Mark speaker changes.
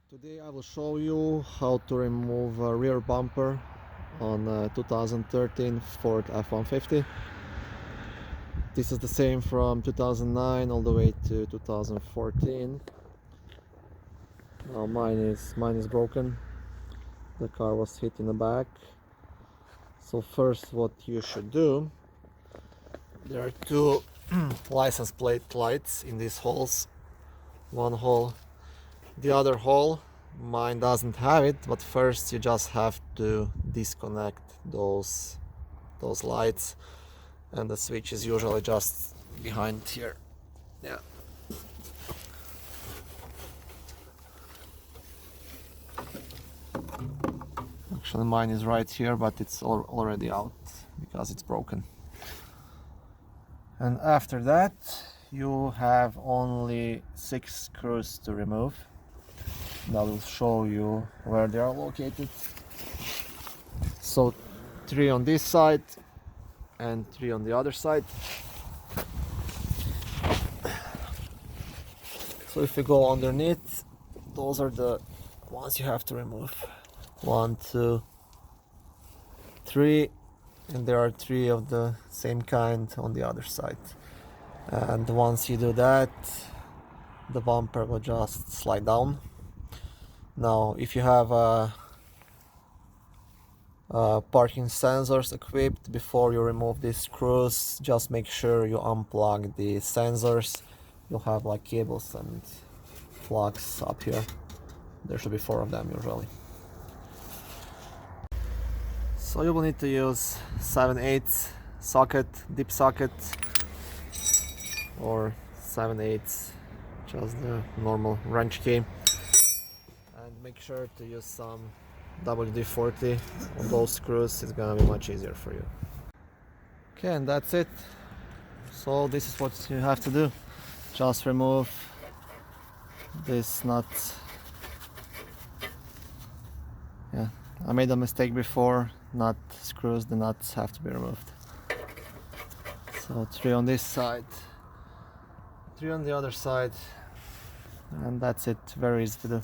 Speaker 1: Today I will show you how to remove a rear bumper on a 2013 Ford F-150. This is the same from 2009 all the way to 2014. Now mine is broken. The car was hit in the back. So first what you should do, there are two license plate lights in these holes. One hole, the other hole, mine doesn't have it, but first you just have to disconnect those lights, and the switch is usually just behind here. Yeah. Actually mine is right here, but it's already out because it's broken. And after that you have only 6 screws to remove. I will show you where they are located. So 3 on this side and 3 on the other side. So if you go underneath, those are the ones you have to remove. 1, 2, 3, and there are 3 of the same kind on the other side. And once you do that, the bumper will just slide down. Now if you have parking sensors equipped, before you remove these screws, just make sure you unplug the sensors. You'll have like cables and plugs up here. There should be 4 of them usually. So you will need to use 7/8 socket, deep socket, or 7/8 just the normal wrench key, and make sure to use some WD-40 on those screws. It's gonna be much easier for you. Okay, and that's it. So this is what you have to do. Just remove this nut. Yeah, I made a mistake before. Nut screws, the nuts have to be removed. So 3 on this side, 3 on the other side, and that's it. Very easy to do.